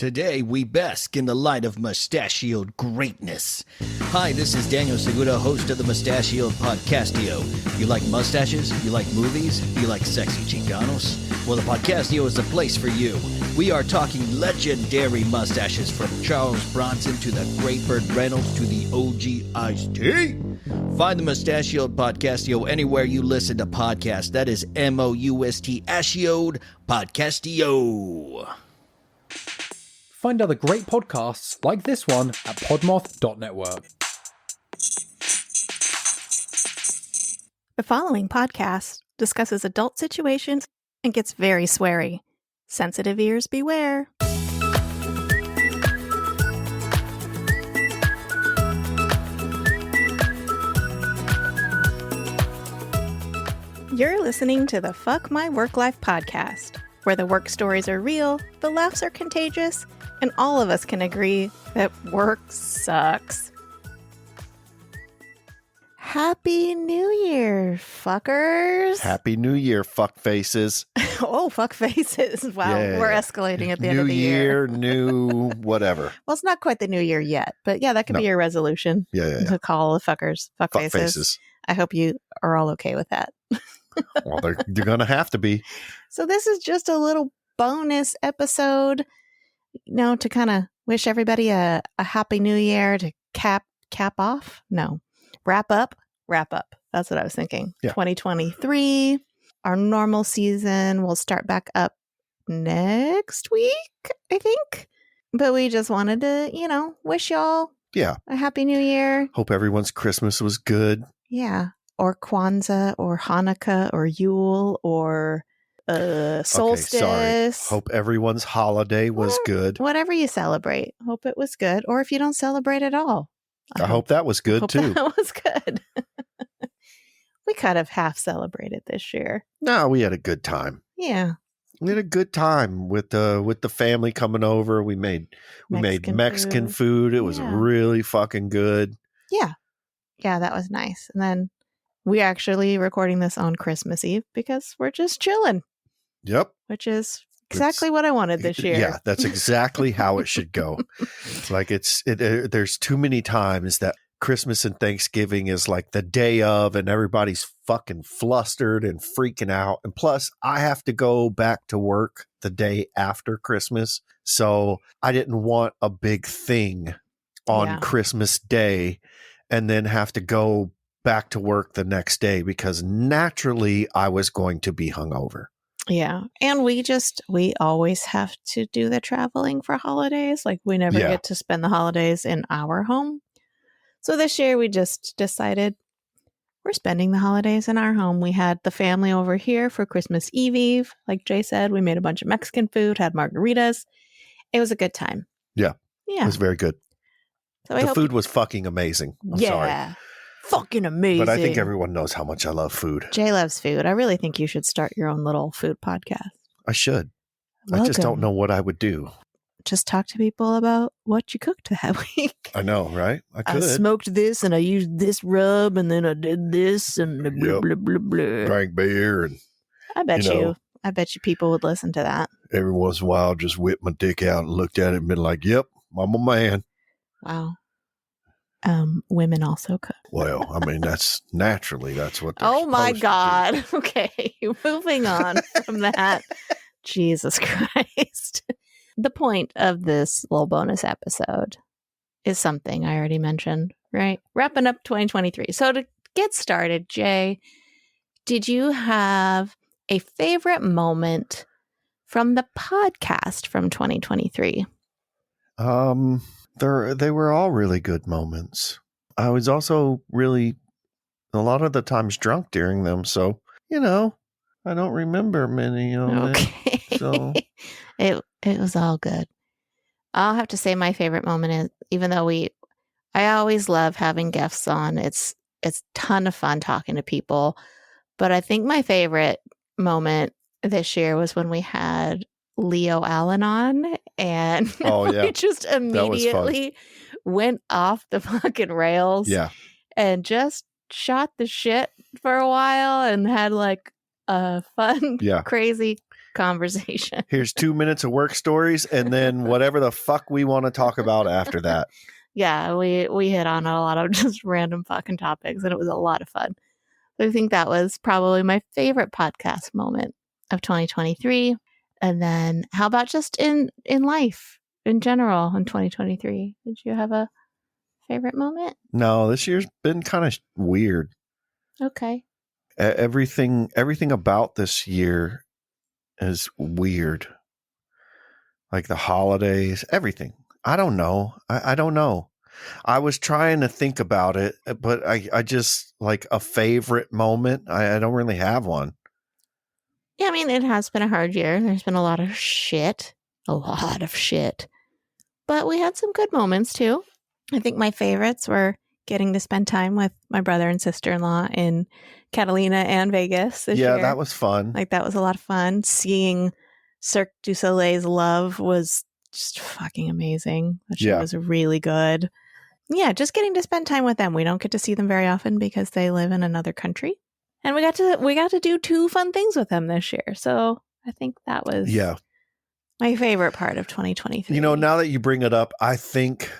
Today, we bask in the light of mustachioed greatness. Hi, this is Daniel Segura, host of the Mustachioed Podcastio. You like mustaches? You like movies? You like sexy Chicanos? Well, the Podcastio is the place for you. We are talking legendary mustaches from Charles Bronson to the Great Burt Reynolds to the OG Ice-T. Find the Mustachioed Podcastio anywhere you listen to podcasts. That is M-O-U-S-T-achioed Podcastio. Find other great podcasts like this one at podmoth.network. The following podcast discusses adult situations and gets very sweary. Sensitive ears beware. You're listening to the Fuck My Work Life podcast, where the work stories are real, the laughs are contagious, and all of us can agree that work sucks. Happy New Year, fuckers. Happy New Year, fuck faces. Oh, fuck faces. Wow, Yeah. we're escalating at the end of the year. New whatever. Well, it's not quite the new year yet, but yeah, that could be your resolution. Yeah. To call the fuckers fuck faces. I hope you are all okay with that. Well, they're going to have to be. So this is just a little bonus episode, to kind of wish everybody a happy new year, to cap off. No, wrap up. That's what I was thinking. Yeah. 2023, our normal season will start back up next week, I think. But we just wanted to, wish y'all a happy new year. Hope everyone's Christmas was good. Yeah. Or Kwanzaa or Hanukkah or Yule or solstice. Okay, sorry. Hope everyone's holiday was good. Whatever you celebrate. Hope it was good. Or if you don't celebrate at all. I hope that was good too. That was good. We could have half celebrated this year. No, we had a good time. Yeah. We had a good time with the family coming over. We made Mexican food. It was really fucking good. Yeah. Yeah, that was nice. And then we're actually recording this on Christmas Eve because we're just chilling. Yep. Which is exactly what I wanted this year. Yeah, that's exactly how it should go. Like there's too many times that Christmas and Thanksgiving is like the day of and everybody's fucking flustered and freaking out. And plus, I have to go back to work the day after Christmas. So I didn't want a big thing on Christmas Day and then have to go back to work the next day because naturally I was going to be hungover. Yeah. And we always have to do the traveling for holidays. Like we never get to spend the holidays in our home. So this year we just decided we're spending the holidays in our home. We had the family over here for Christmas Eve. Like Jay said, we made a bunch of Mexican food, had margaritas. It was a good time. Yeah. Yeah. It was very good. So the food was fucking amazing. I'm sorry. Fucking amazing. But I think everyone knows how much I love food. Jay loves food. I really think you should start your own little food podcast. I should. Welcome. I just don't know what I would do. Just talk to people about what you cooked that week. I know, right? I could. I smoked this and I used this rub and then I did this and blah, blah, blah, blah. Drank beer and I bet you people would listen to that. Every once in a while, just whipped my dick out and looked at it and been like, yep, I'm a man. Wow. Women also cook. Well, I mean, that's what they're Oh my supposed God. to do. Okay. Moving on from that. Jesus Christ. The point of this little bonus episode is something I already mentioned, right? Wrapping up 2023. So to get started, Jay, did you have a favorite moment from the podcast from 2023? They were all really good moments. I was also really a lot of the times drunk during them, so I don't remember many of Okay. it. So it was all good. I'll have to say my favorite moment is, even though I always love having guests on. It's a ton of fun talking to people, but I think my favorite moment this year was when we had Leo Allen on, and we just immediately went off the fucking rails. Yeah. And just shot the shit for a while and had like a fun, crazy conversation. Here's 2 minutes of work stories, and then whatever the fuck we want to talk about after that. Yeah, we hit on a lot of just random fucking topics, and it was a lot of fun. So I think that was probably my favorite podcast moment of 2023. And then how about just in life in general in 2023? Did you have a favorite moment? No, this year's been kind of weird. Okay. Everything about this year is weird. Like the holidays, everything. I don't know. I don't know. I was trying to think about it, but I just like a favorite moment. I don't really have one. Yeah, I mean, it has been a hard year. There's been a lot of shit. But we had some good moments too. I think my favorites were getting to spend time with my brother and sister-in-law in Catalina and Vegas this year. Yeah, that was fun. Like, that was a lot of fun. Seeing Cirque du Soleil's Love was just fucking amazing. That show was really good. Yeah, just getting to spend time with them. We don't get to see them very often because they live in another country. And we got to do 2 fun things with them this year. So I think that was my favorite part of 2023. You know, now that you bring it up, I think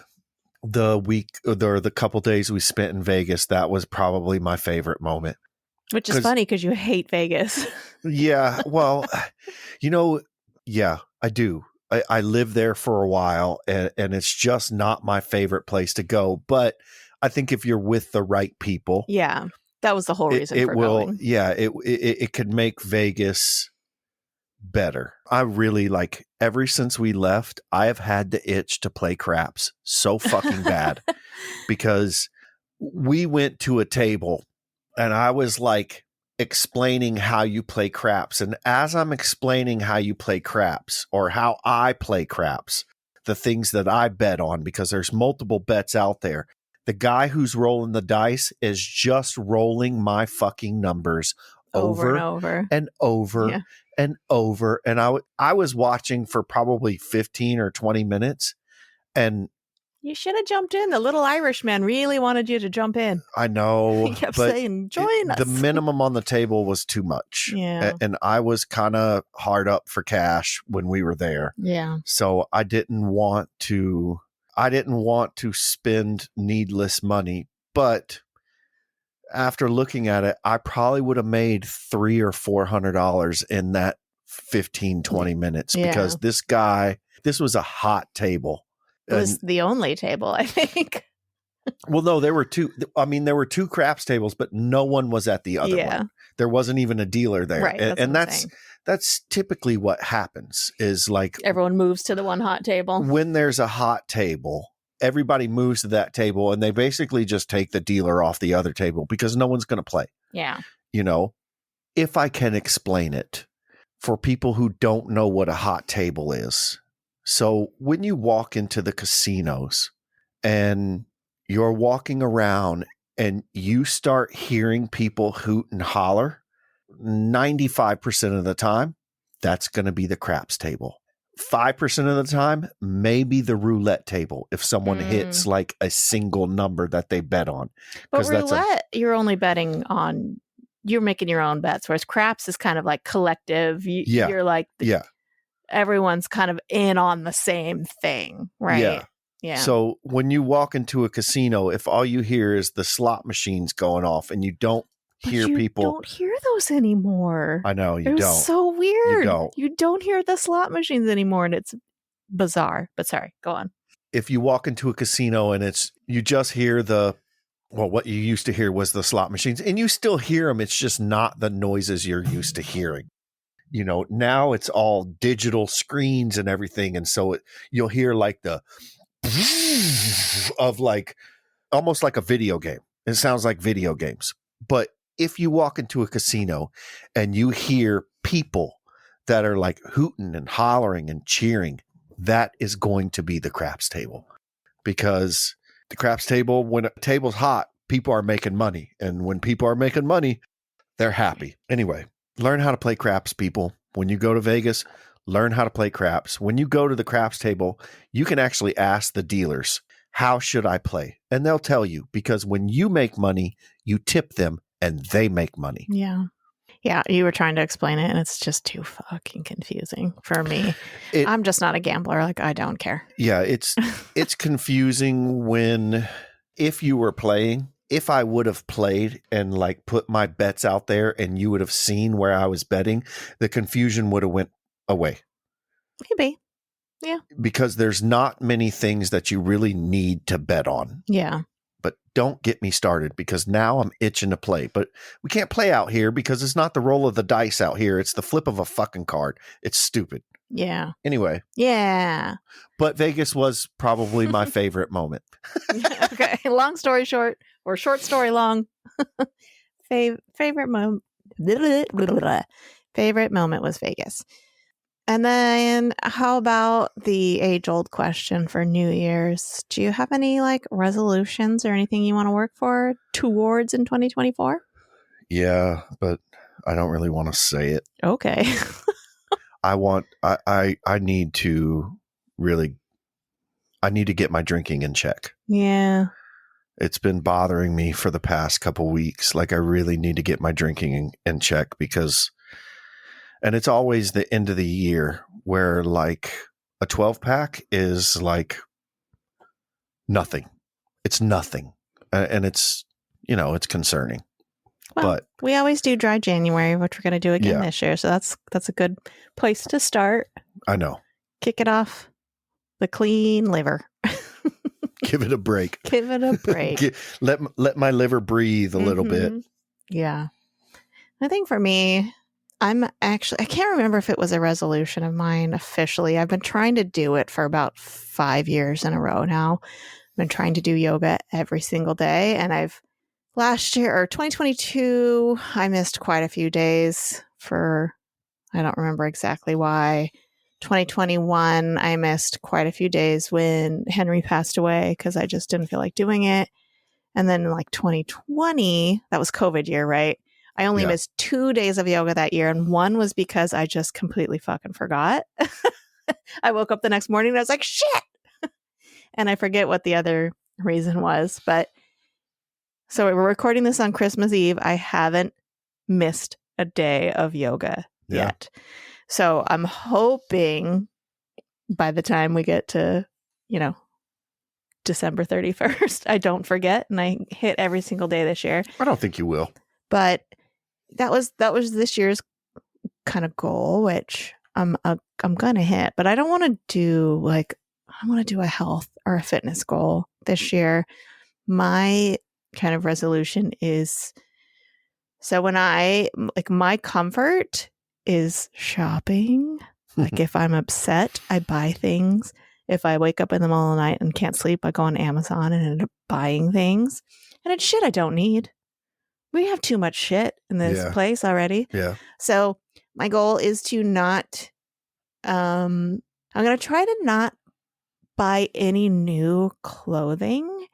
the week or the couple days we spent in Vegas, that was probably my favorite moment. Which is funny because you hate Vegas. Yeah, well, you know, yeah, I do. I lived there for a while, and it's just not my favorite place to go. But I think if you're with the right people, yeah, that was the whole reason for going. Yeah, it could make Vegas better. I really like. Ever since we left, I have had the itch to play craps so fucking bad because we went to a table, and I was like explaining how you play craps. And as I'm explaining how you play craps or how I play craps, the things that I bet on, because there's multiple bets out there, the guy who's rolling the dice is just rolling my fucking numbers over and over and over and over. And I was watching for probably 15 or 20 minutes, and you should have jumped in. The little Irishman really wanted you to jump in. I know. He kept saying, join us. The minimum on the table was too much. Yeah. And I was kind of hard up for cash when we were there. Yeah. So I didn't want to spend needless money. But after looking at it, I probably would have made $300 or $400 in that 15, 20 minutes because this was a hot table. It was the only table, I think. Well, no, there were 2. I mean, there were 2 craps tables, but no one was at the other one. There wasn't even a dealer there. Right, and that's typically what happens is like everyone moves to the one hot table. When there's a hot table, everybody moves to that table and they basically just take the dealer off the other table because no one's going to play. Yeah. You know, if I can explain it for people who don't know what a hot table is. So when you walk into the casinos and you're walking around and you start hearing people hoot and holler, 95% of the time, that's going to be the craps table. 5% of the time, maybe the roulette table if someone hits like a single number that they bet on. But roulette, you're only betting on, you're making your own bets, whereas craps is kind of like collective. You're like, everyone's kind of in on the same thing, right? Yeah. So when you walk into a casino, if all you hear is the slot machines going off and you don't hear people. You don't hear those anymore. I know, It was so weird. You don't hear the slot machines anymore, and it's bizarre. But sorry, go on. If you walk into a casino and you just hear what you used to hear was the slot machines, and you still hear them. It's just not the noises you're used to hearing. You know, now it's all digital screens and everything. And so you'll hear like the of like almost like a video game. It sounds like video games. But if you walk into a casino and you hear people that are like hooting and hollering and cheering, that is going to be the craps table. Because the craps table, when a table's hot, people are making money. And when people are making money, they're happy. Anyway, learn how to play craps, people. When you go to Vegas, learn how to play craps. When you go to the craps table, you can actually ask the dealers, how should I play? And they'll tell you, because when you make money, you tip them and they make money. Yeah. Yeah, you were trying to explain it, and it's just too fucking confusing for me. I'm just not a gambler. Like, I don't care. Yeah, it's confusing when, if you were playing, if I would have played and like put my bets out there and you would have seen where I was betting, the confusion would have went away. Maybe. Yeah. Because there's not many things that you really need to bet on. Yeah. But don't get me started, because now I'm itching to play. But we can't play out here because it's not the roll of the dice out here. It's the flip of a fucking card. It's stupid. Yeah. Anyway. Yeah. But Vegas was probably my favorite moment. Okay. Long story short, or short story long. Favorite moment. Favorite moment was Vegas. And then how about the age-old question for New Year's? Do you have any like resolutions or anything you want to work for towards in 2024? Yeah, but I don't really want to say it. Okay. I need to get my drinking in check. Yeah. It's been bothering me for the past couple weeks. Like, I really need to get my drinking in check, because, and it's always the end of the year where like a 12-pack is like nothing. It's nothing. And it's, it's concerning. Well, but we always do dry January, which we're going to do again this year. So that's a good place to start. I know. Kick it off the clean liver. Give it a break. Give it a break. Let my liver breathe a little bit. Yeah. I think for me, I can't remember if it was a resolution of mine officially. I've been trying to do it for about 5 years in a row now. I've been trying to do yoga every single day. And last year or 2022, I missed quite a few days I don't remember exactly why. 2021, I missed quite a few days when Henry passed away because I just didn't feel like doing it. And then like 2020, that was COVID year, right? I only missed 2 days of yoga that year. And one was because I just completely fucking forgot. I woke up the next morning and I was like, shit. And I forget what the other reason was. But so we're recording this on Christmas Eve. I haven't missed a day of yoga yet. So I'm hoping by the time we get to, December 31st, I don't forget and I hit every single day this year. I don't think you will. But that was this year's kind of goal, which I'm going to hit. But I don't want to do I want to do a health or a fitness goal this year. My kind of resolution is, so when my comfort is shopping. Like if I'm upset, I buy things. If I wake up in the middle of the night and can't sleep, I go on Amazon and end up buying things. And it's shit I don't need. We have too much shit in this place already. Yeah. So my goal is to not, I'm going to try to not buy any new clothing.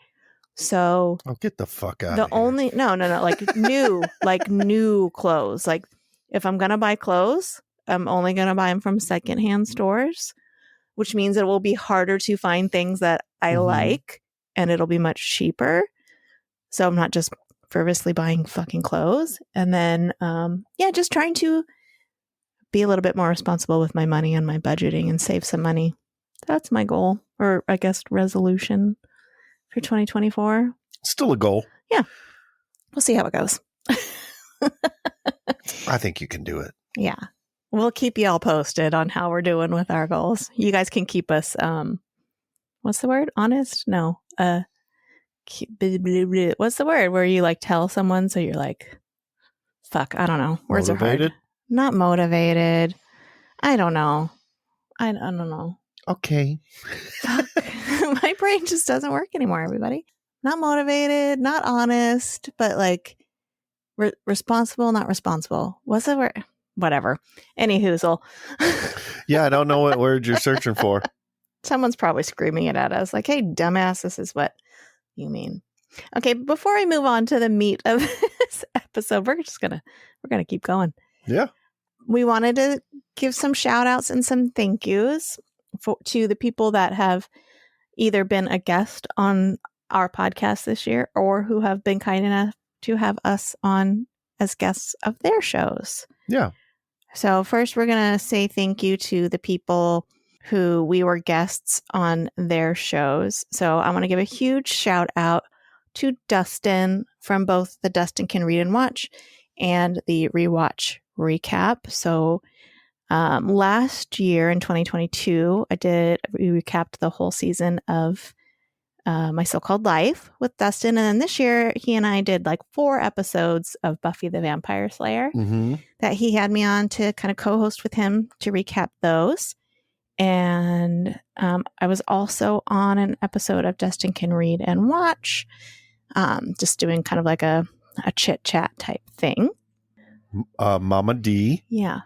So get the fuck out of here. No, like new clothes. Like if I'm going to buy clothes, I'm only going to buy them from secondhand stores, which means it will be harder to find things that I like and it'll be much cheaper. So I'm not just frivolously buying fucking clothes. And then, just trying to be a little bit more responsible with my money and my budgeting and save some money. That's my goal, or I guess resolution for 2024. Still a goal. Yeah. We'll see how it goes. I think you can do it. Yeah. We'll keep you all posted on how we're doing with our goals. You guys can keep us, what's the word? Honest? No. What's the word where you like tell someone so you're like, fuck, I don't know. Words motivated? Are hard. Not motivated. I don't know. I don't know. Okay. Fuck. My brain just doesn't work anymore, everybody. Not motivated, not honest, but like responsible, not responsible. What's the word? Whatever. Any hoozle. Yeah, I don't know what word you're searching for. Someone's probably screaming it at us like, hey, dumbass, this is what you mean. Okay, before I move on to the meat of this episode, we're gonna keep going. Yeah. We wanted to give some shout outs and some thank yous to the people that have either been a guest on our podcast this year or who have been kind enough to have us on as guests of their shows. Yeah. So first, we're going to say thank you to the people who we were guests on their shows. So I want to give a huge shout out to Dustin from both the Dustin Can Read and Watch and the Rewatch Recap. So last year in 2022, we recapped the whole season of My So-Called Life with Dustin. And then this year, he and I did like 4 episodes of Buffy the Vampire Slayer that he had me on to kind of co-host with him to recap those. And I was also on an episode of Dustin Can Read and Watch, just doing kind of like a chit-chat type thing. Mama D. Yeah.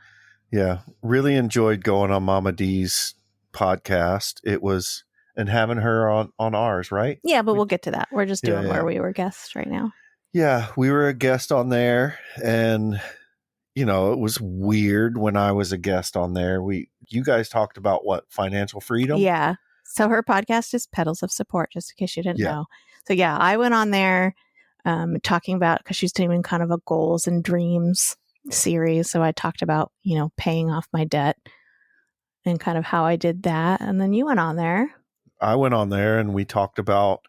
Yeah. Really enjoyed going on Mama D's podcast. It was... And having her on ours, right? Yeah, but we'll get to that. We're just doing where we were guests right now. Yeah, we were a guest on there, and you know, it was weird when I was a guest on there. You guys talked about what, financial freedom? Yeah. So her podcast is Pedals of Support, just in case you didn't know. So yeah, I went on there talking about, because she's doing kind of a goals and dreams series. So I talked about, you know, paying off my debt and kind of how I did that. And then you went on there. I went on there and we talked about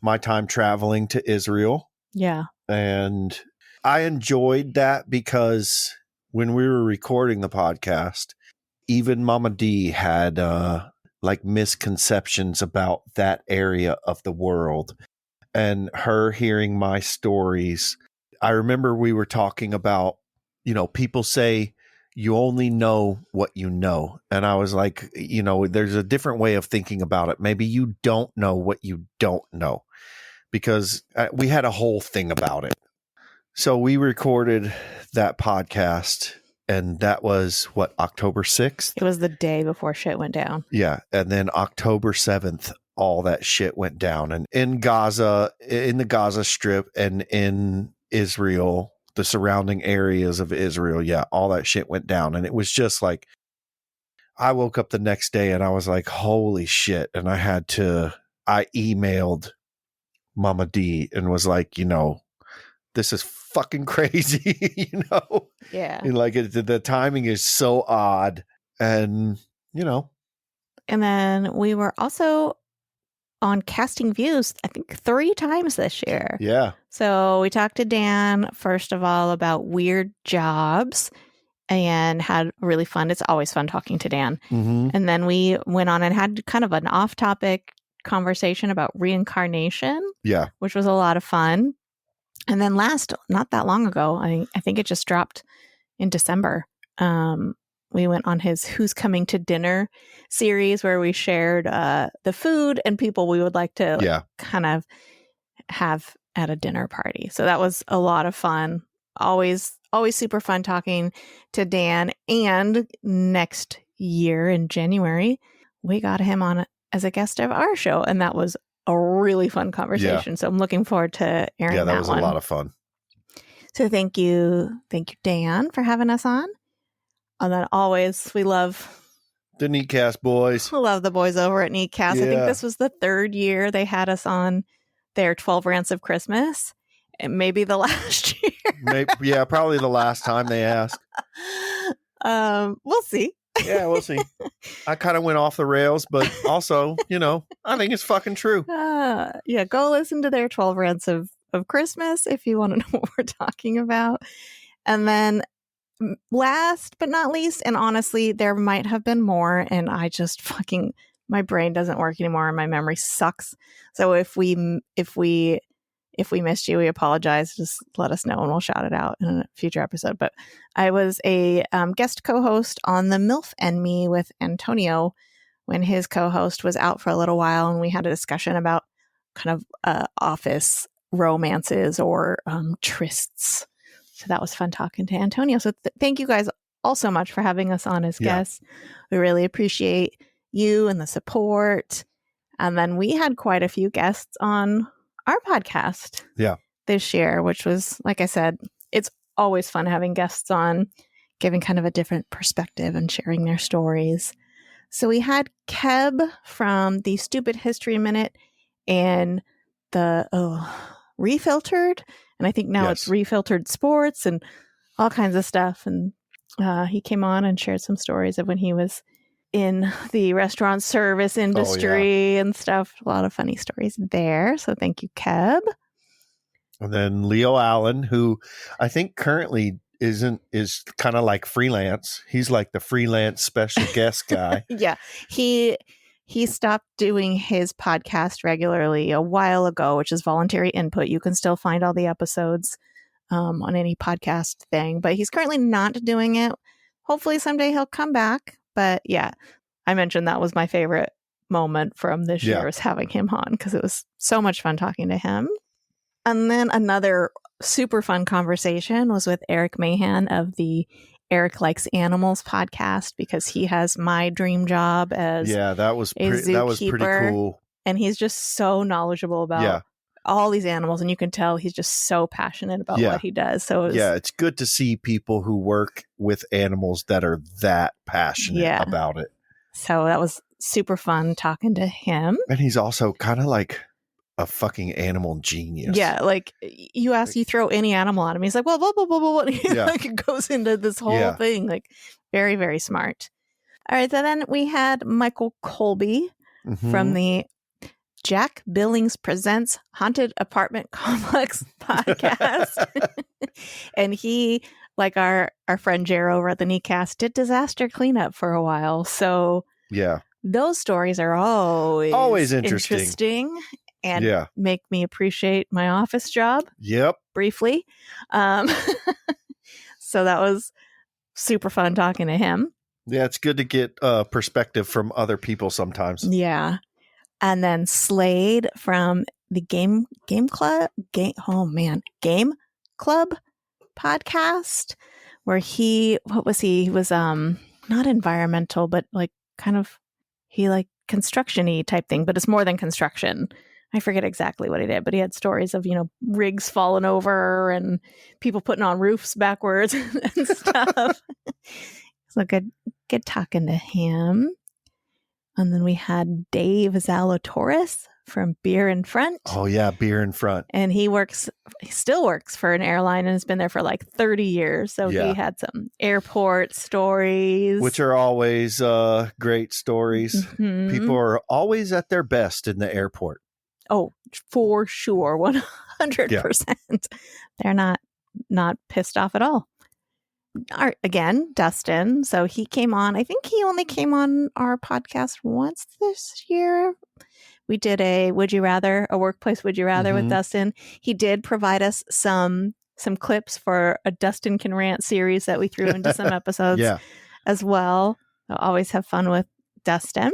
my time traveling to Israel. Yeah. And I enjoyed that because when we were recording the podcast, even Mama D had like misconceptions about that area of the world. And her hearing my stories, I remember we were talking about, you know, people say, you only know what you know. And I was like, you know, there's a different way of thinking about it. Maybe you don't know what you don't know, because we had a whole thing about it. So we recorded that podcast, and that was what, October 6th? It was the day before shit went down. Yeah. And then October 7th, all that shit went down. And in Gaza, in the Gaza Strip, and in Israel, the surrounding areas of Israel, all that shit went down. And it was just like, I woke up the next day and I was like, holy shit. And I emailed Mama D and was like, you know, this is fucking crazy, you know? Yeah. And like the timing is so odd. And, you know. And then we were also on Casting Views, I think 3 times this year. Yeah. So we talked to Dan, first of all, about weird jobs and had really fun. It's always fun talking to Dan. Mm-hmm. And then we went on and had kind of an off-topic conversation about reincarnation. Yeah. Which was a lot of fun. And then not that long ago, I think it just dropped in December. We went on his Who's Coming to Dinner series, where we shared the food and people we would like to kind of have at a dinner party. So that was a lot of fun. Always super fun talking to Dan. And next year in January, we got him on as a guest of our show. And that was a really fun conversation. Yeah. So I'm looking forward to airing that one. Yeah, that was a lot of fun. So thank you, Dan, for having us on. And then always, we love the Neatcast boys. We love the boys over at Neatcast. I think this was the 3rd year they had us on their 12 Rants of Christmas. And maybe the last year. Probably the last time they asked. We'll see. Yeah, we'll see. I kind of went off the rails, but also, you know, I think it's fucking true. Go listen to their 12 Rants of Christmas if you want to know what we're talking about. And then last but not least, and honestly, there might have been more, and I just my brain doesn't work anymore and my memory sucks. So if we missed you, we apologize. Just let us know and we'll shout it out in a future episode. But I was a guest co-host on the MILF and Me with Antonio when his co-host was out for a little while, and we had a discussion about kind of office romances or trysts. So that was fun talking to Antonio. So thank you guys all so much for having us on as guests. We really appreciate you and the support. And then we had quite a few guests on our podcast this year, which was, like I said, it's always fun having guests on, giving kind of a different perspective and sharing their stories. So we had Keb from the Stupid History Minute and the Refiltered And I think now it's Refiltered Sports and all kinds of stuff. And he came on and shared some stories of when he was in the restaurant service industry and stuff. A lot of funny stories there. So thank you, Keb. And then Leo Allen, who I think currently is kind of like freelance. He's like the freelance special guest guy. Yeah. He stopped doing his podcast regularly a while ago, which is voluntary input. You can still find all the episodes on any podcast thing, but he's currently not doing it. Hopefully someday he'll come back. But yeah, I mentioned that was my favorite moment from this year, was having him on, because it was so much fun talking to him. And then another super fun conversation was with Eric Mahan of the Eric Likes Animals podcast, because he has my dream job as that was pretty cool. And he's just so knowledgeable about all these animals, and you can tell he's just so passionate about what he does. So it's good to see people who work with animals that are that passionate about it. So that was super fun talking to him. And he's also kind of like a fucking animal genius. Yeah, like you throw any animal at him, he's like, well, blah, blah, blah, blah. Like it goes into this whole thing, like very, very smart. All right, so then we had Michael Colby from the Jack Billings Presents Haunted Apartment Complex podcast. And he, like our friend Jer over at the Kneecast, did disaster cleanup for a while. So those stories are always interesting. And make me appreciate my office job. Yep. Briefly. So that was super fun talking to him. Yeah, it's good to get perspective from other people sometimes. Yeah. And then Slade from the Game Club podcast, where he was not environmental, but like kind of construction-y type thing, but it's more than construction. I forget exactly what he did, but he had stories of, rigs falling over and people putting on roofs backwards and stuff. So good talking to him. And then we had Dave Zalatoris from Beer in Front. Oh yeah, Beer in Front. And he still works for an airline and has been there for like 30 years. So he had some airport stories, which are always great stories. Mm-hmm. People are always at their best in the airport. Oh, for sure. 100%. Yeah. They're not pissed off at all. Again, Dustin. So he came on. I think he only came on our podcast once this year. We did a workplace would you rather with Dustin. He did provide us some clips for a Dustin Can Rant series that we threw into some episodes as well. I'll always have fun with Dustin.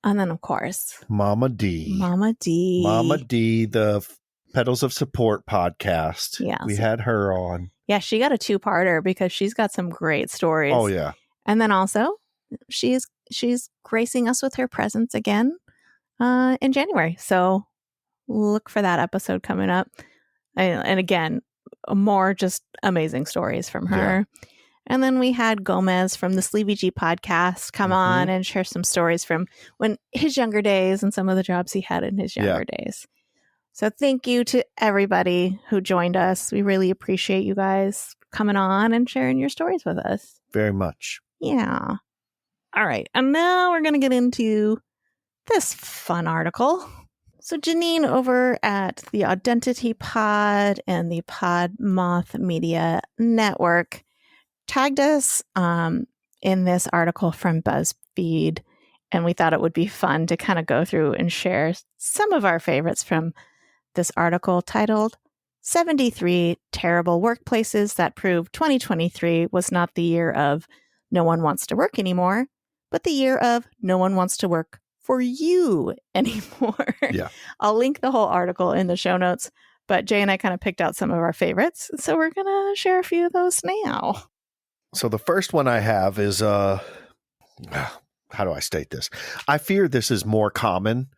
And then, of course, Mama D, the Pedals of Support podcast. Yeah, we had her on. Yeah, she got a 2-parter because she's got some great stories. Oh yeah, and then also she's gracing us with her presence again in January. So look for that episode coming up. And again, more just amazing stories from her. Yeah. And then we had Gomez from the Sleevy G podcast come on and share some stories from when his younger days and some of the jobs he had in his younger days. So thank you to everybody who joined us. We really appreciate you guys coming on and sharing your stories with us. Very much. Yeah. All right. And now we're going to get into this fun article. So Janine over at the Identity Pod and the Podmoth Media Network tagged us in this article from Buzzfeed, and we thought it would be fun to kind of go through and share some of our favorites from this article titled 73 Terrible Workplaces That Prove 2023 Was Not the Year of No One Wants to Work Anymore, but the year of No One Wants to Work for You Anymore. Yeah. I'll link the whole article in the show notes, but Jay and I kind of picked out some of our favorites, so we're going to share a few of those now. So the first one I have is, how do I state this? I fear this is more common,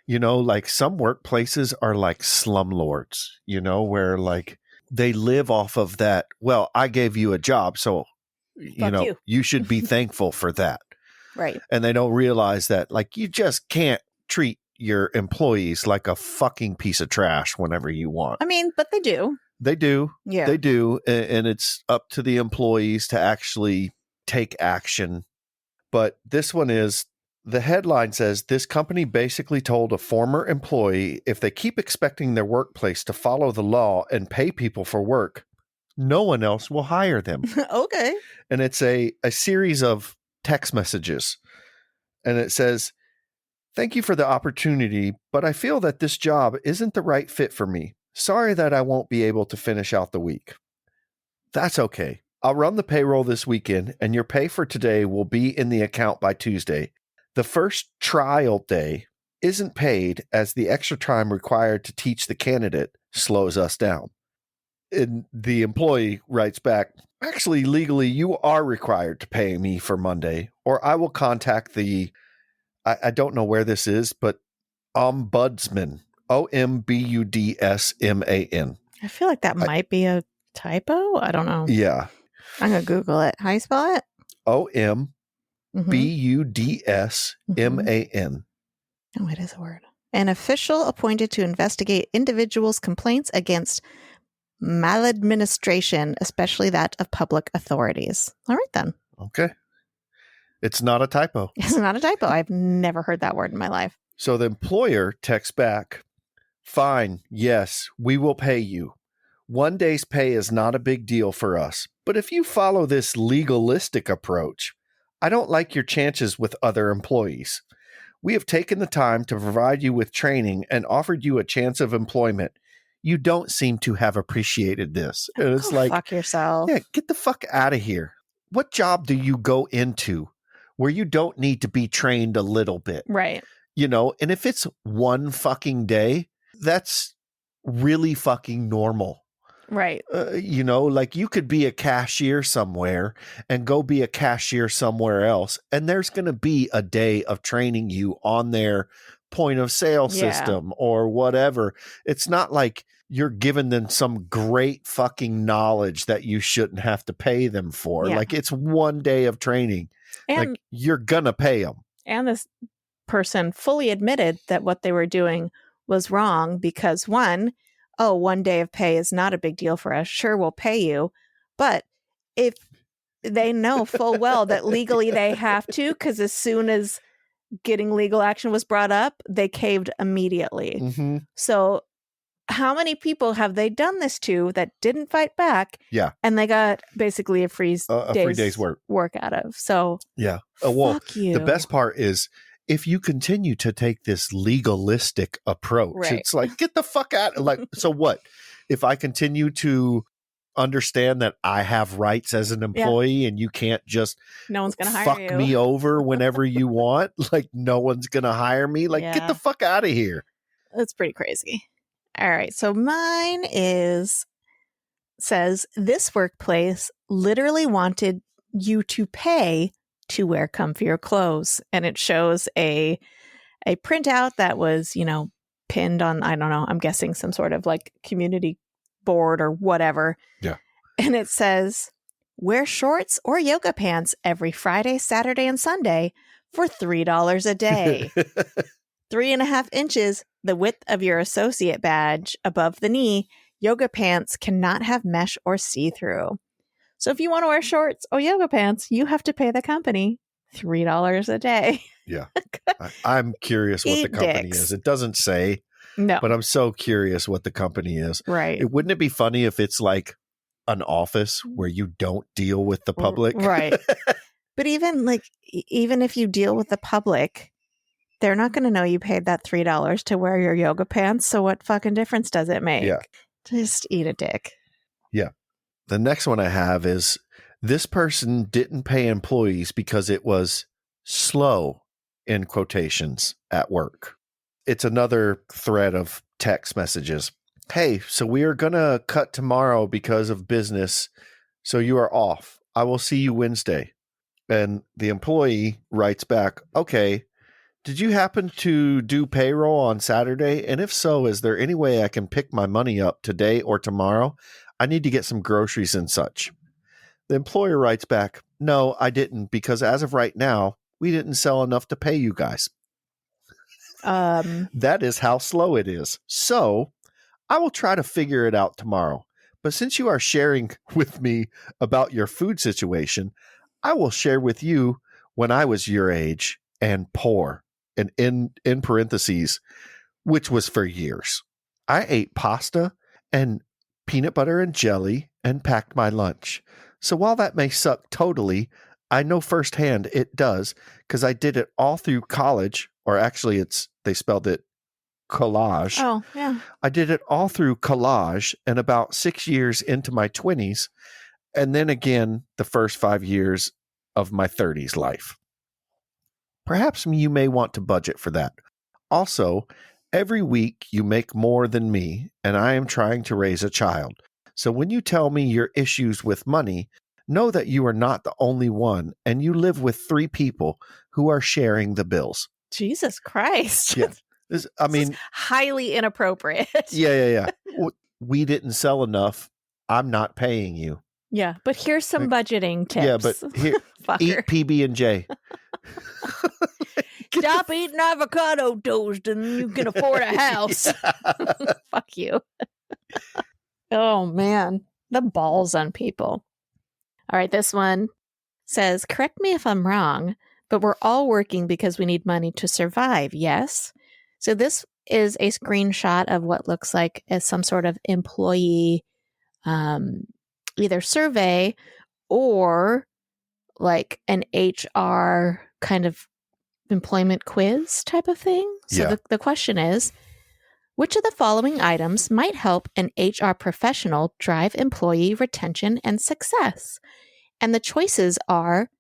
like some workplaces are like slumlords, where like they live off of that. Well, I gave you a job, so, you should be thankful for that. Right. And they don't realize that like you just can't treat your employees like a fucking piece of trash whenever you want. I mean, but they do. They do. Yeah. They do. And it's up to the employees to actually take action. But this one is, the headline says, this company basically told a former employee if they keep expecting their workplace to follow the law and pay people for work, no one else will hire them. Okay. And it's a series of text messages. And it says, thank you for the opportunity, but I feel that this job isn't the right fit for me. Sorry that I won't be able to finish out the week. That's okay. I'll run the payroll this weekend, and your pay for today will be in the account by Tuesday. The first trial day isn't paid as the extra time required to teach the candidate slows us down. And the employee writes back, actually, legally, you are required to pay me for Monday, or I will contact the, I don't know where this is, but ombudsman, OMBUDSMAN. I feel like that might be a typo. I don't know. Yeah. I'm going to Google it. How do you spell it? OMBUDSMAN. Oh, it is a word. An official appointed to investigate individuals' complaints against maladministration, especially that of public authorities. All right, then. Okay. It's not a typo. It's not a typo. I've never heard that word in my life. So the employer texts back, fine, yes, we will pay you. 1 day's pay is not a big deal for us. But if you follow this legalistic approach, I don't like your chances with other employees. We have taken the time to provide you with training and offered you a chance of employment. You don't seem to have appreciated this. And it's Go like, fuck yourself. yeah, get the fuck out of here. What job do you go into where you don't need to be trained a little bit? Right. You know, and if it's one fucking day, that's really fucking normal. Right. You know, like you could be a cashier somewhere and go be a cashier somewhere else. And there's going to be a day of training you on their point of sale system or whatever. It's not like you're giving them some great fucking knowledge that you shouldn't have to pay them for. Yeah. Like it's 1 day of training. And, like you're going to pay them. and this person fully admitted that what they were doing was wrong because 1 day of pay is not a big deal for us. Sure, we'll pay you. But if they know full well that legally they have to, because as soon as getting legal action was brought up, they caved immediately. Mm-hmm. So how many people have they done this to that didn't fight back? Yeah. And they got basically a free day's work out of. So yeah. Well, fuck you. The best part is if you continue to take this legalistic approach, Right. It's like, get the fuck out. Like, so what? If I continue to understand that I have rights as an employee and you can't just no one's gonna hire fuck you. me over whenever you want, like no one's going to hire me. Like, get the fuck out of here. That's pretty crazy. All right. So mine says this workplace literally wanted you to pay to wear comfier clothes. And it shows a printout that was, pinned on, I don't know, I'm guessing some sort of like community board or whatever. Yeah. And it says, wear shorts or yoga pants every Friday, Saturday, and Sunday for $3 a day. 3.5 inches, the width of your associate badge above the knee. Yoga pants cannot have mesh or see-through. So if you want to wear shorts or yoga pants, you have to pay the company $3 a day. Yeah. I'm curious what the company is. It doesn't say. No. But I'm so curious what the company is. Right. Wouldn't it be funny if it's like an office where you don't deal with the public? Right. But even if you deal with the public, they're not going to know you paid that $3 to wear your yoga pants. So what fucking difference does it make? Yeah. Just eat a dick. Yeah. The next one I have is this person didn't pay employees because it was slow in quotations at work. It's another thread of text messages. Hey, so we are going to cut tomorrow because of business. So you are off. I will see you Wednesday. And the employee writes back, okay, did you happen to do payroll on Saturday? And if so, is there any way I can pick my money up today or tomorrow? I need to get some groceries and such. The employer writes back, no, I didn't, because as of right now, we didn't sell enough to pay you guys. That is how slow it is. So I will try to figure it out tomorrow. But since you are sharing with me about your food situation, I will share with you when I was your age and poor, and in parentheses, which was for years. I ate pasta and peanut butter and jelly and packed my lunch. So while that may suck totally, I know firsthand it does because I did it all through college, or actually they spelled it collage. Oh, yeah. I did it all through collage and about 6 years into my 20s, and then again the first 5 years of my 30s life. Perhaps you may want to budget for that. Also, every week you make more than me, and I am trying to raise a child. So when you tell me your issues with money, know that you are not the only one, and you live with 3 people who are sharing the bills. Jesus Christ. Yeah. This is highly inappropriate. Yeah. We didn't sell enough. I'm not paying you. Yeah, but here's some budgeting tips. Yeah, but here, eat PB&J. Stop eating avocado toast and you can afford a house. Fuck you. Oh, man. The balls on people. All right, this one says, correct me if I'm wrong, but we're all working because we need money to survive, yes? So this is a screenshot of what looks like as some sort of employee either survey or like an HR kind of employment quiz type of thing. So the question is, which of the following items might help an HR professional drive employee retention and success? And the choices are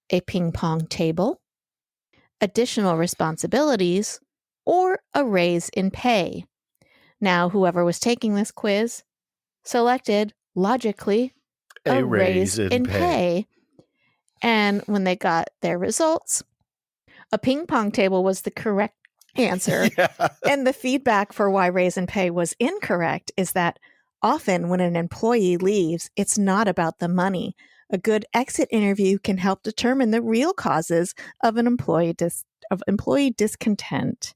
a ping pong table, additional responsibilities, or a raise in pay. Now, whoever was taking this quiz selected, logically, a raise in pay. And when they got their results, a ping pong table was the correct answer. Yeah. And the feedback for why raise in pay was incorrect is that often when an employee leaves, it's not about the money. A good exit interview can help determine the real causes of an employee discontent.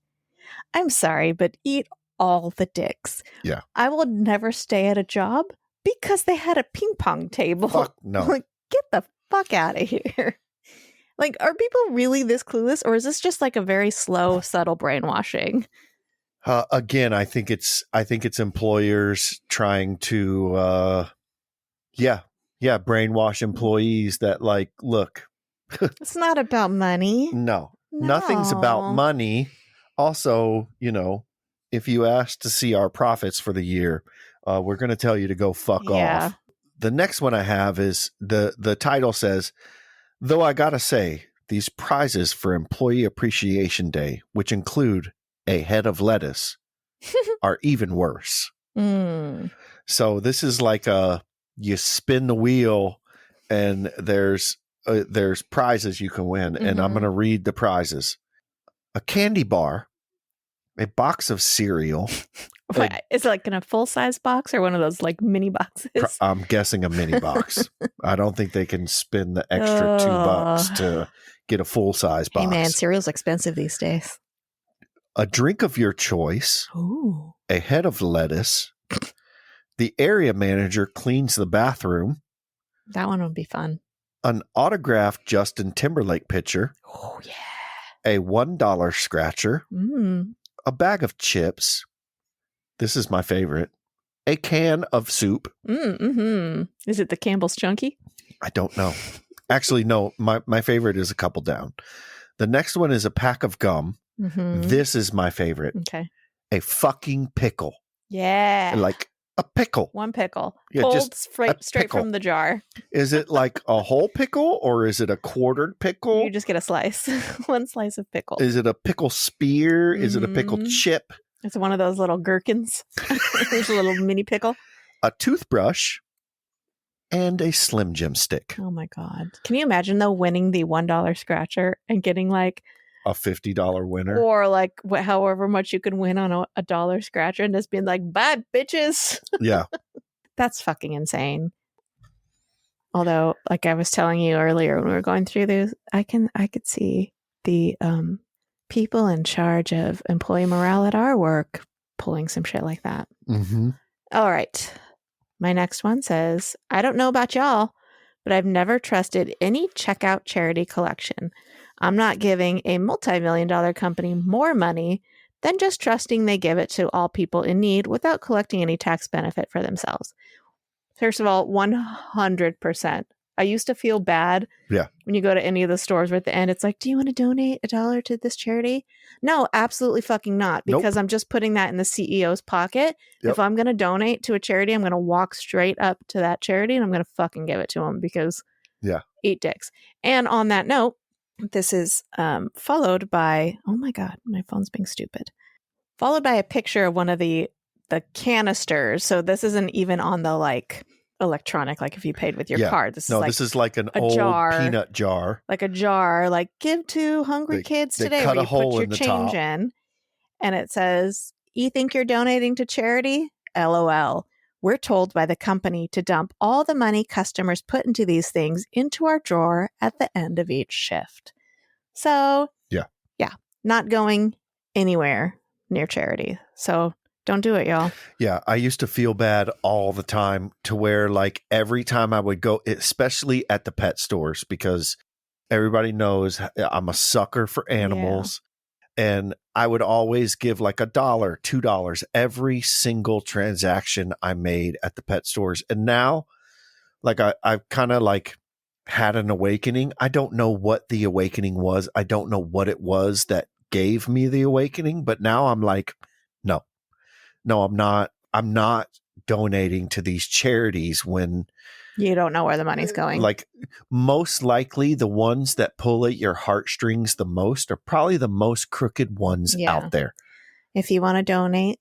I'm sorry, but eat all the dicks. Yeah. I will never stay at a job because they had a ping pong table. Fuck no. Like, get the fuck out of here. Like, are people really this clueless, or is this just like a very slow, subtle brainwashing? Again, I think it's employers trying to, brainwash employees that like, look, It's not about money. no, nothing's about money. Also, if you ask to see our profits for the year, we're going to tell you to go fuck off. The next one I have is the title says, though I gotta say, these prizes for Employee Appreciation Day, which include a head of lettuce, are even worse. So this is like you spin the wheel and there's prizes you can win. Mm-hmm. And I'm going to read the prizes. A candy bar, a box of cereal. Wait, is it like in a full-size box or one of those like mini boxes? I'm guessing a mini box. I don't think they can spend the extra $2 to get a full-size box. Hey man, cereal's expensive these days. A drink of your choice. Ooh. A head of lettuce. The area manager cleans the bathroom. That one would be fun. An autographed Justin Timberlake picture. Oh, yeah. A $1 scratcher. A bag of chips. This is my favorite. A can of soup. Is it the Campbell's Chunky? I don't know. Actually, no. My favorite is a couple down. The next one is a pack of gum. This is my favorite. Okay. A fucking pickle. Yeah. Like a pickle. One pickle. Yeah, pulled just straight from the jar. Is it like a whole pickle or is it a quartered pickle? You just get a slice. One slice of pickle. Is it a pickle spear? Is it a pickle chip? It's one of those little gherkins. There's a little mini pickle. A toothbrush and a Slim Jim stick. Oh my God. Can you imagine though winning the $1 scratcher and getting like a $50 winner? Or like however much you can win on a dollar scratcher and just being like, bye bitches. Yeah. That's fucking insane. Although, like I was telling you earlier when we were going through this, I could see the people in charge of employee morale at our work pulling some shit like that. Mm-hmm. All right. My next one says, I don't know about y'all, but I've never trusted any checkout charity collection. I'm not giving a multi-million-dollar company more money than just trusting they give it to all people in need without collecting any tax benefit for themselves. First of all, 100%. I used to feel bad when you go to any of the stores where at the end, it's like, do you want to donate $1 to this charity? No, absolutely fucking not. Because I'm just putting that in the CEO's pocket. Yep. If I'm going to donate to a charity, I'm going to walk straight up to that charity and I'm going to fucking give it to them because eat dicks. And on that note, this is followed by, oh my God, my phone's being stupid. Followed by a picture of one of the canisters. So this isn't even on the like electronic, like if you paid with your card. This is like an old jar, peanut jar. Like a jar, like give to hungry kids today, cut where a you hole put your in the change top. in. And it says, you think you're donating to charity? LOL. We're told by the company to dump all the money customers put into these things into our drawer at the end of each shift. So, not going anywhere near charity. So don't do it, y'all. Yeah, I used to feel bad all the time to where like every time I would go, especially at the pet stores, because everybody knows I'm a sucker for animals. And I would always give like $1, $2 every single transaction I made at the pet stores. And now, like I've kind of like had an awakening. I don't know what the awakening was. I don't know what it was that gave me the awakening. But now I'm like, no, I'm not donating to these charities when you don't know where the money's going. Like most likely the ones that pull at your heartstrings the most are probably the most crooked ones out there. If you want to donate,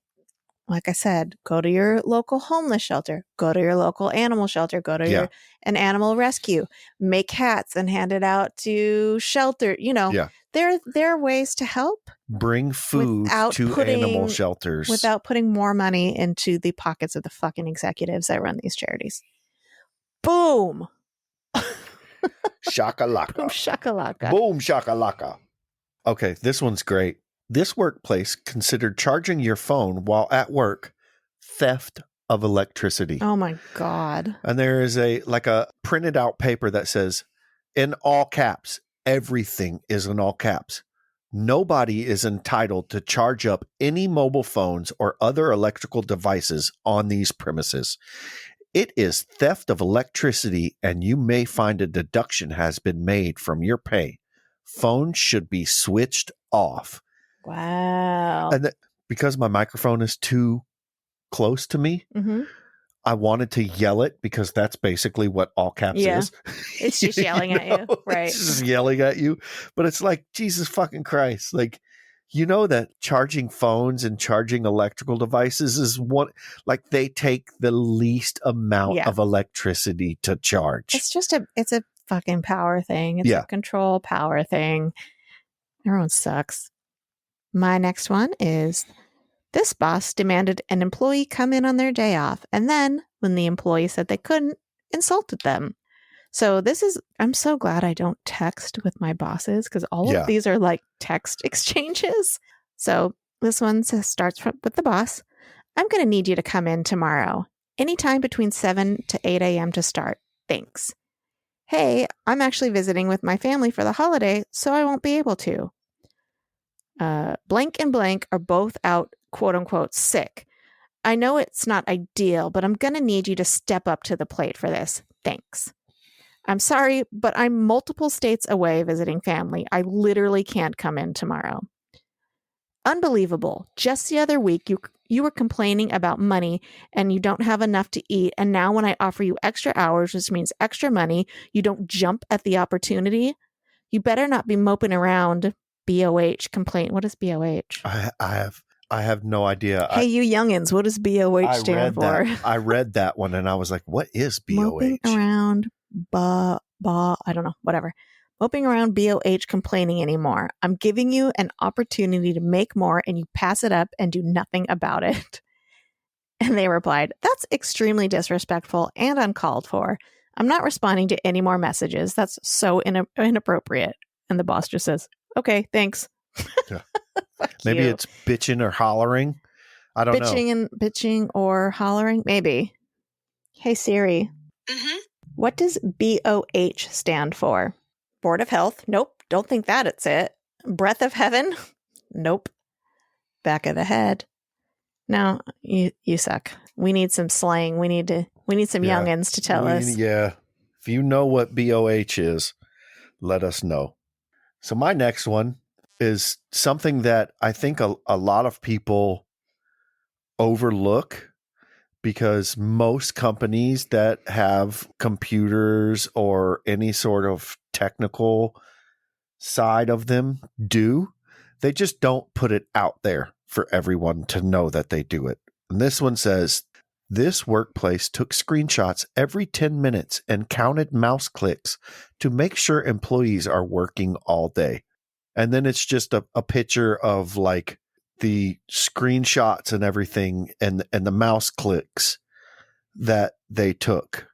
like I said, go to your local homeless shelter, go to your local animal shelter, go to an animal rescue, make hats and hand it out to shelter. You know, there are ways to help. Bring food to animal shelters without putting more money into the pockets of the fucking executives that run these charities. Boom. Shakalaka. Boom shakalaka. Boom shakalaka. Okay, this one's great. This workplace considered charging your phone while at work theft of electricity. Oh my God. And there is a printed out paper that says, in all caps, everything is in all caps. Nobody is entitled to charge up any mobile phones or other electrical devices on these premises. It is theft of electricity, and you may find a deduction has been made from your pay. Phones should be switched off. Wow. And because my microphone is too close to me, I wanted to yell it because that's basically what all caps is. It's just yelling at you. Right. It's just yelling at you. But it's like, Jesus fucking Christ. Like, you know that charging phones and charging electrical devices is they take the least amount of electricity to charge. It's a fucking power thing. It's a control power thing. Everyone sucks. My next one is, this boss demanded an employee come in on their day off, and then, when the employee said they couldn't, insulted them. So I'm so glad I don't text with my bosses, because all of these are like text exchanges. So this one starts with the boss. I'm going to need you to come in tomorrow, anytime between 7 to 8 a.m. to start. Thanks. Hey, I'm actually visiting with my family for the holiday, so I won't be able to. Blank and blank are both out, quote unquote, sick. I know it's not ideal, but I'm going to need you to step up to the plate for this. Thanks. I'm sorry, but I'm multiple states away visiting family. I literally can't come in tomorrow. Unbelievable. Just the other week, you were complaining about money and you don't have enough to eat. And now when I offer you extra hours, which means extra money, you don't jump at the opportunity. You better not be moping around. BOH complaint. What is BOH? I have no idea. Hey, you youngins, what does BOH stand for? I read that one and I was like, what is BOH? Moping around, I don't know, whatever. Moping around BOH complaining anymore. I'm giving you an opportunity to make more and you pass it up and do nothing about it. And they replied, that's extremely disrespectful and uncalled for. I'm not responding to any more messages. That's so inappropriate. And the boss just says, okay, thanks. Yeah. Maybe it's bitching or hollering. I don't know. Bitching or hollering? Maybe. Hey Siri, what does BOH stand for? Board of Health? Nope. Don't think that it's it. Breath of Heaven? Nope. Back of the Head? No, you suck. We need some slang. We need some Yeah. youngins to tell us. Yeah. If you know what BOH is, let us know. So my next one is something that I think a lot of people overlook, because most companies that have computers or any sort of technical side of them do. They just don't put it out there for everyone to know that they do it. And this one says, this workplace took screenshots every 10 minutes and counted mouse clicks to make sure employees are working all day. And then it's just a picture of like the screenshots and everything and the mouse clicks that they took.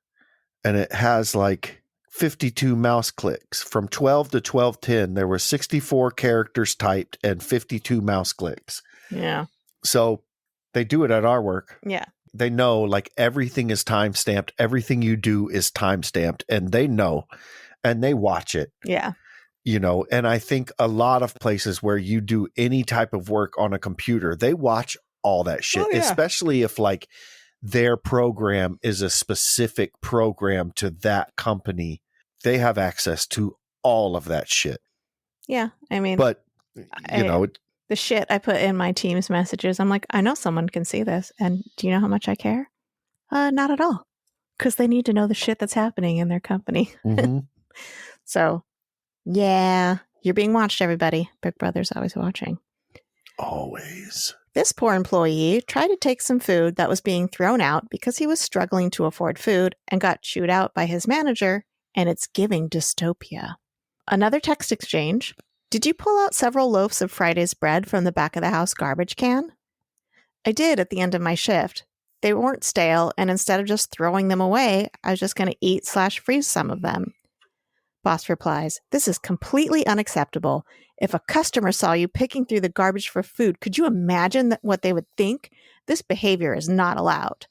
And it has like 52 mouse clicks. From 12 to 12:10, there were 64 characters typed and 52 mouse clicks. Yeah. So they do it at our work. Yeah. They know like everything is time-stamped. Everything you do is time-stamped, and they know, and they watch it. Yeah. You know, and I think a lot of places where you do any type of work on a computer, they watch all that shit, especially if like their program is a specific program to that company. They have access to all of that shit. Yeah. I mean, But, you know, the shit I put in my Teams messages, I'm like, I know someone can see this. And do you know how much I care? Not at all. Because they need to know the shit that's happening in their company. Mm-hmm. So, yeah, you're being watched, everybody. Big Brother's always watching. Always. This poor employee tried to take some food that was being thrown out because he was struggling to afford food and got chewed out by his manager, and it's giving dystopia. Another text exchange. Did you pull out several loaves of Friday's bread from the back of the house garbage can? I did at the end of my shift. They weren't stale, and instead of just throwing them away, I was just going to eat/freeze some of them. Boss replies, this is completely unacceptable. If a customer saw you picking through the garbage for food, could you imagine what they would think? This behavior is not allowed.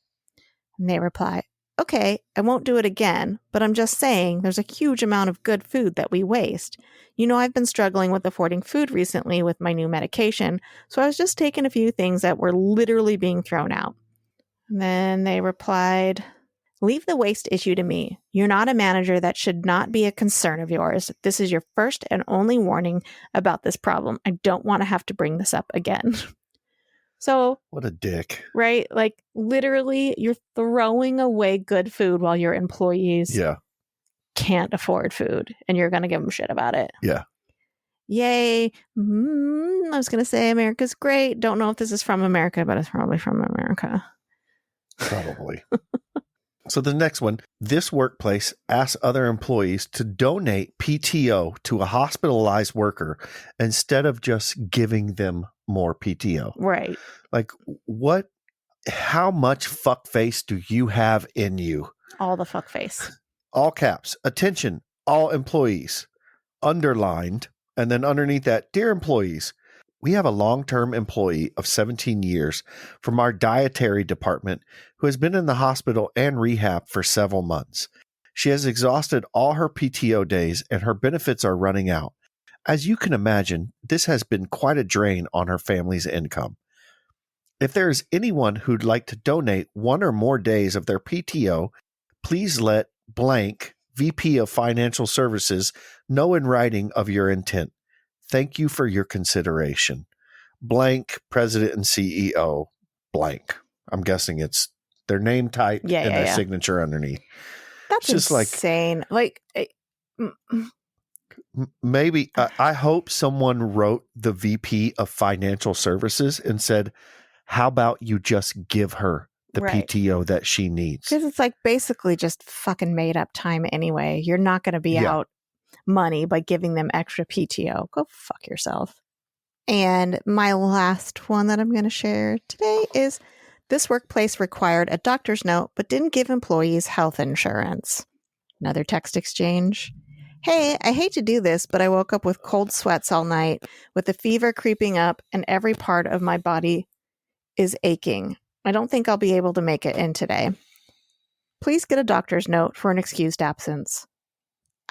And they reply, okay, I won't do it again, but I'm just saying there's a huge amount of good food that we waste. You know, I've been struggling with affording food recently with my new medication, so I was just taking a few things that were literally being thrown out. And then they replied, leave the waste issue to me. You're not a manager. That should not be a concern of yours. This is your first and only warning about this problem. I don't want to have to bring this up again. So, what a dick. Right? Like literally you're throwing away good food while your employees can't afford food, and you're going to give them shit about it. Yeah. Yay. I was going to say America's great. Don't know if this is from America, but it's probably from America. Probably. So the next one, this workplace asks other employees to donate PTO to a hospitalized worker instead of just giving them more PTO. Right. Like how much fuckface do you have in you? All the fuckface. All caps. Attention, all employees. Underlined. And then underneath that, dear employees, we have a long-term employee of 17 years from our dietary department who has been in the hospital and rehab for several months. She has exhausted all her PTO days and her benefits are running out. As you can imagine, this has been quite a drain on her family's income. If there is anyone who'd like to donate one or more days of their PTO, please let blank VP of Financial Services know in writing of your intent. Thank you for your consideration. Blank, President and CEO, blank. I'm guessing it's their name type and their signature underneath. That's just insane. Maybe, I hope someone wrote the VP of Financial Services and said, how about you just give her the PTO that she needs? Because it's like basically just fucking made up time anyway. You're not going to be out money by giving them extra PTO. Go fuck yourself. And my last one that I'm going to share today is this workplace required a doctor's note but didn't give employees health insurance. Another text exchange. Hey, I hate to do this, but I woke up with cold sweats all night with the fever creeping up and every part of my body is aching. I don't think I'll be able to make it in today. Please get a doctor's note for an excused absence.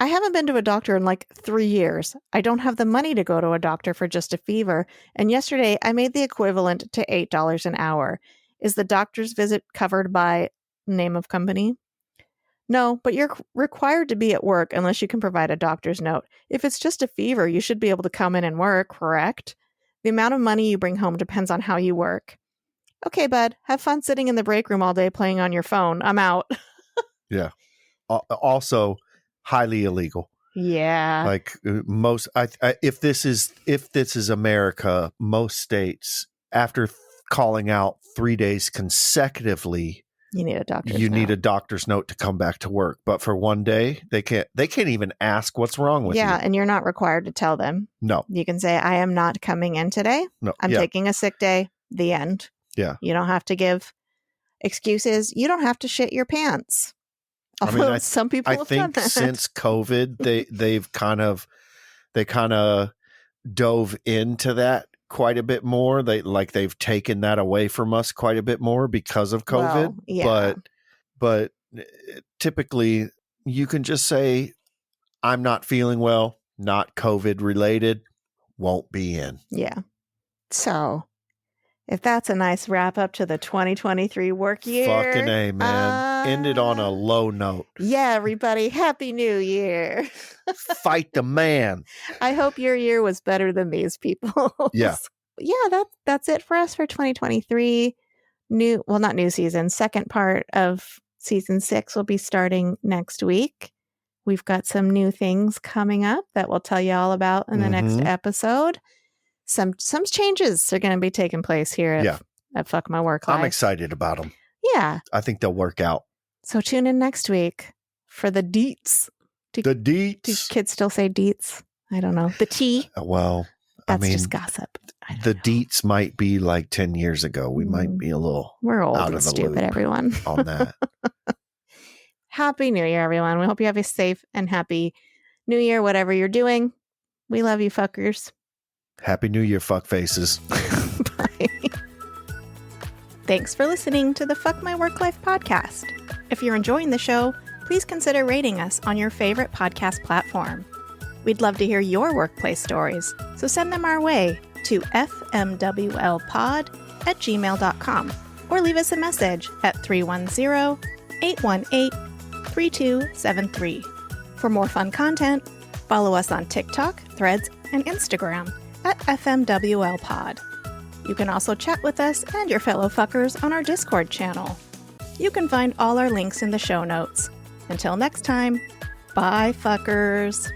I haven't been to a doctor in like 3 years. I don't have the money to go to a doctor for just a fever, and yesterday I made the equivalent to $8 an hour. Is the doctor's visit covered by name of company? No, but you're required to be at work unless you can provide a doctor's note. If it's just a fever, you should be able to come in and work, correct? The amount of money you bring home depends on how you work. Okay, bud, have fun sitting in the break room all day playing on your phone. I'm out. Yeah. Also, highly illegal. Yeah. Like most, if this is America, most states, after calling out 3 days consecutively, You need a doctor's note to come back to work. But for one day, they can't even ask what's wrong with you. Yeah, and you're not required to tell them. No. You can say, I am not coming in today. No. I'm taking a sick day. The end. Yeah. You don't have to give excuses. You don't have to shit your pants. Although I mean, some people have done think that. since COVID, they kind of dove into that quite a bit more. They've taken that away from us quite a bit more because of COVID. Well, yeah. But typically you can just say, I'm not feeling well, not COVID related, won't be in. Yeah. So if that's a nice wrap up to the 2023 work year. Fucking A, man. Ended on a low note. Yeah, everybody. Happy New Year. Fight the man. I hope your year was better than these people. Yeah. Yeah, that's it for us for 2023. Not new season. Second part of season 6 will be starting next week. We've got some new things coming up that we'll tell you all about in the next episode. Some changes are going to be taking place here at Fuck My Work Life. I'm excited about them. Yeah. I think they'll work out. So tune in next week for the deets. The deets. Do kids still say deets? I don't know. The tea. Well, That's just gossip. The deets might be like 10 years ago. We might be a little We're old out and of the stupid, loop everyone. on that. Happy New Year, everyone. We hope you have a safe and happy New Year, whatever you're doing. We love you, fuckers. Happy New Year, fuck faces. Bye. Thanks for listening to the Fuck My Work Life podcast. If you're enjoying the show, please consider rating us on your favorite podcast platform. We'd love to hear your workplace stories, so send them our way to fmwlpod@gmail.com or leave us a message at 310-818-3273. For more fun content, follow us on TikTok, Threads, and Instagram at fmwlpod. You can also chat with us and your fellow fuckers on our Discord channel. You can find all our links in the show notes. Until next time, bye fuckers.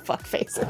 Fuck faces.